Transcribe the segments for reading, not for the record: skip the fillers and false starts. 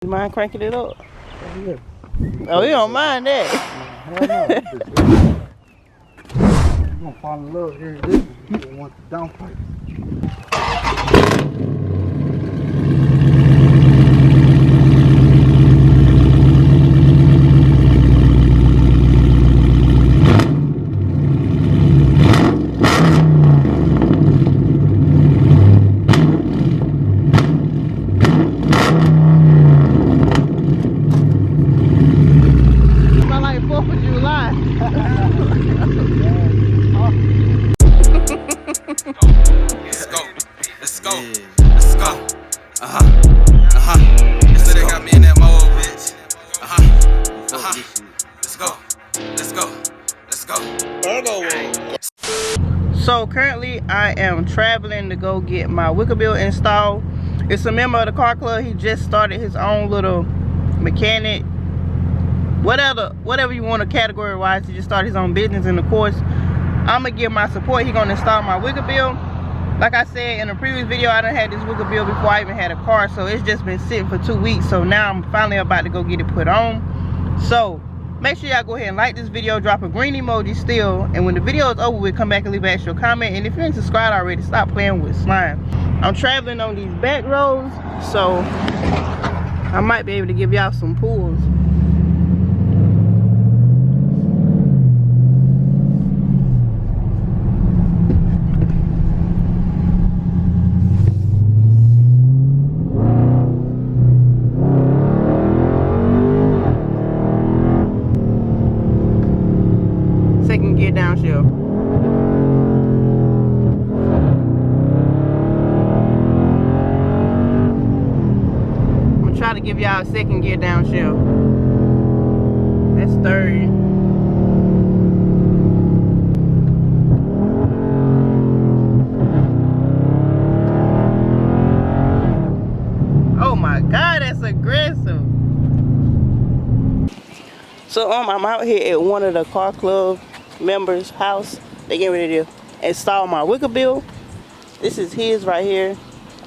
You mind cranking it up? Yeah. Oh, you don't mind that? Hell no. You're gonna fall in love here. This you don't want the downpipe. Let's go. Let's go. So they got me in that mode, bitch. Let's go. Let's go. Let's go. So currently I am traveling to go get my Wicker Bill installed. It's a member of the car club. He just started his own little mechanic, whatever you want to category wise. He just started his own business, and of course I'm gonna give my support. He gonna install my Wicker Bill. Like I said in the previous video, I done had this Wicker Bill before I even had a car, so it's just been sitting for 2 weeks. So now I'm finally about to go get it put on. So make sure y'all go ahead and like this video, drop a green emoji still, and when the video is over with, come back and leave an extra comment. And if you ain't subscribed already, stop playing with slime. I'm traveling on these back roads, so I might be able to give y'all some pulls. Second gear downshift. I'm gonna try to give y'all a second gear downshift. That's third. Oh my God, that's aggressive. So I'm out here at one of the car club members' house. They getting ready to install my Wicker Bill. This is his right here.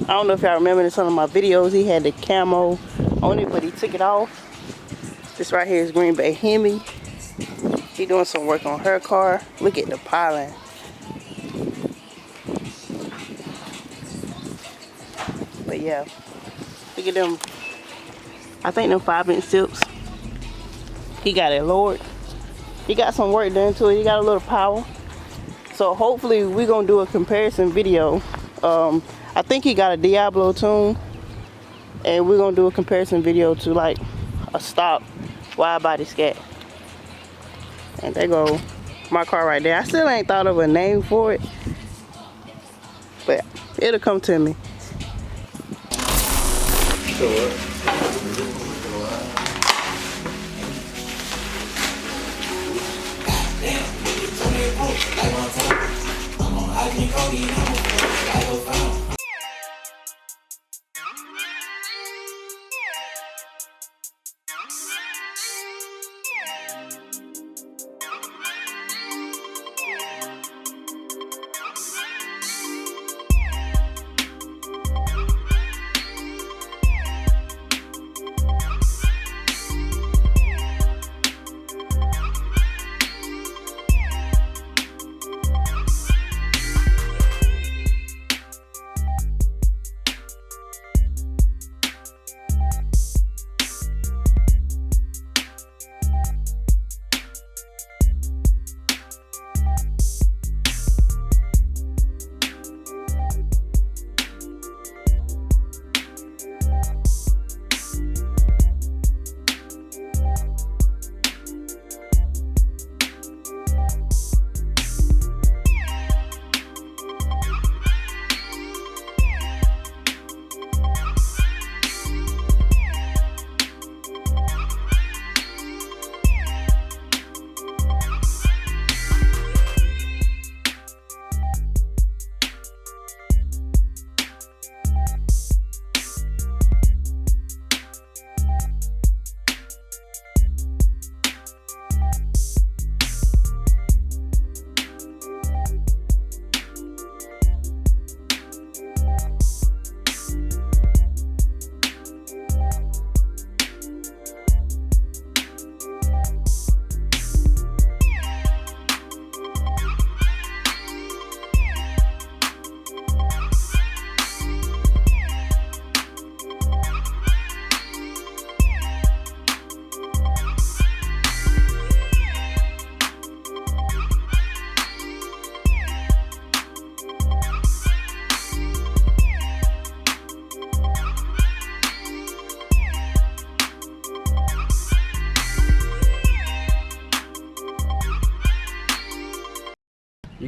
I don't know if y'all remember in some of my videos, he had the camo on it, but he took it off. This right here is Green Bay Hemi. He doing some work on her car. Look at the piling. But yeah, look at them. I think them 5-inch tips. He got it lowered. He got some work done to it. He got a little power. So hopefully we're gonna do a comparison video. I think he got a Diablo tune, and we're gonna do a comparison video to like a stock Widebody Scat. And there go my car right there. I still ain't thought of a name for it, but it'll come to me.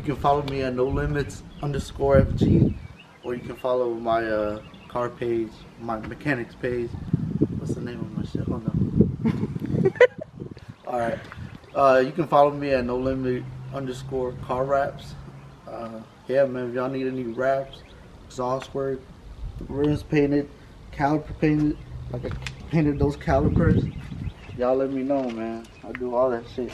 can follow me at #NoLimits_FG, or you can follow my car page, my mechanics page. What's the name of my shit? Hold on. Alright. You can follow me at #NoLimit_car_wraps. Yeah, man, if y'all need any wraps, exhaust work, rims painted, caliper painted, like I painted those calipers, y'all let me know, man. I do all that shit.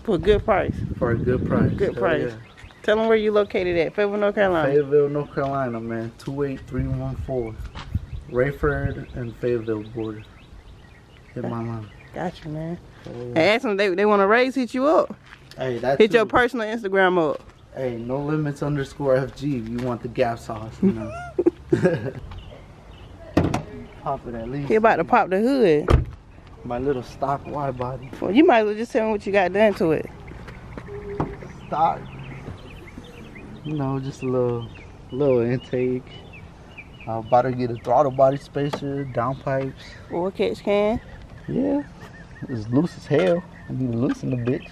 For a good price. For a good price. Good Hell price. yeah. Tell them where you located at. Fayetteville, North Carolina. Fayetteville, North Carolina, man. 28314. Rayford and Fayetteville border. Hit my line. Gotcha, man. Yeah. And ask them they want to raise, hit you up. Hey, that's hit your personal Instagram up. Hey, #NoLimits_FG if you want the gap sauce, you know. Pop it at least. He about to pop the hood. My little stock wide body. Well, you might as well just tell me what you got done to it. Stock. You know, just a little intake. I'm about to get a throttle body spacer, downpipes. 4 catch can. Yeah. It's loose as hell. I need to loosen the bitch.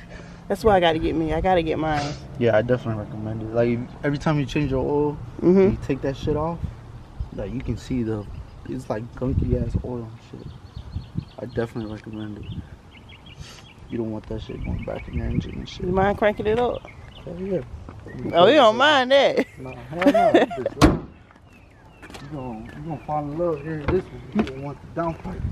That's why I gotta get me. I gotta get mine. Yeah, I definitely recommend it. Like every time you change your oil, you take that shit off. Like you can see it's like gunky ass oil and shit. I definitely recommend it. You don't want that shit going back in your engine and shit. You mind cranking it up? Hell yeah. Oh, you don't mind that? No, hell no. You gonna fall in love here. This one, you don't want the downpipe.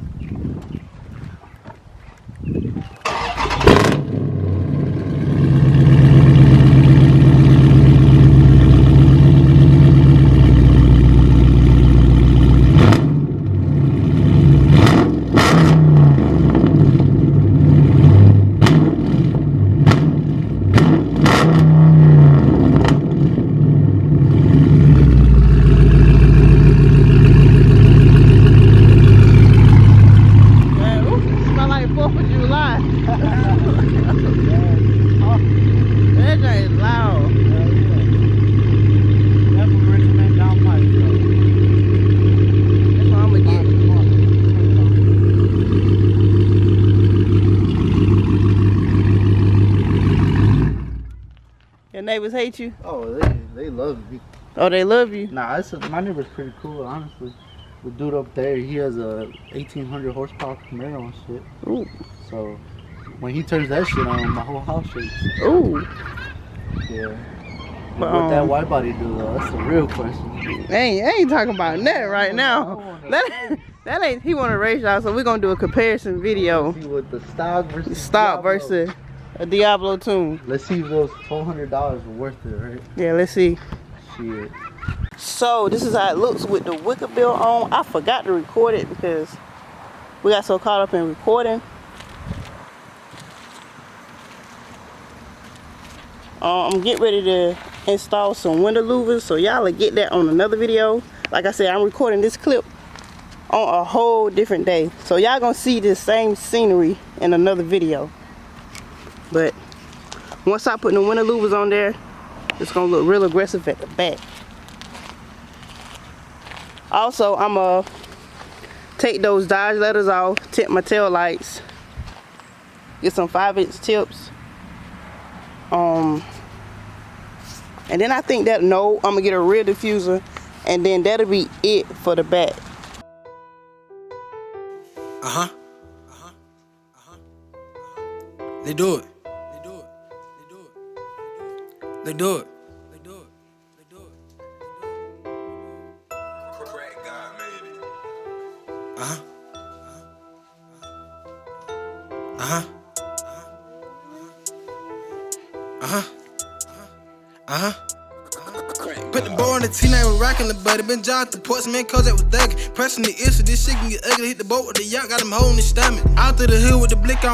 Your neighbors hate you? Oh, they love me. Oh, they love you? Nah, my neighbor's pretty cool, honestly. The dude up there, he has a 1800 horsepower Camaro and shit. Ooh. So when he turns that shit on, my whole house shakes. Ooh. Yeah. But what that wide body do though? That's the real question. I ain't talking about that right now. That ain't. He want to race y'all, so we're gonna do a comparison video. See what the stock versus a Diablo tune. Let's see if those $400 were worth it, right? Yeah, let's see. Shit. So this is how it looks with the Wicker Bill on. I forgot to record it because we got so caught up in recording. I'm getting ready to install some window louvers, so y'all will get that on another video. Like I said, I'm recording this clip on a whole different day, so y'all gonna see this same scenery in another video. But once I put the window louvers on there, it's gonna look real aggressive at the back. Also, I'm gonna take those Dodge letters off, tint my tail lights, get some 5-inch tips. And then I think that I'm gonna get a rear diffuser, and then that'll be it for the back. They do it. They do it. Put the bow on the T9, we're rocking the buddy. Been John the ports, man, cause that was thuggin'. Pressing the ear so this shit can get ugly. Hit the boat with the yacht, got him holding his stomach. Out through the hood with the blick on.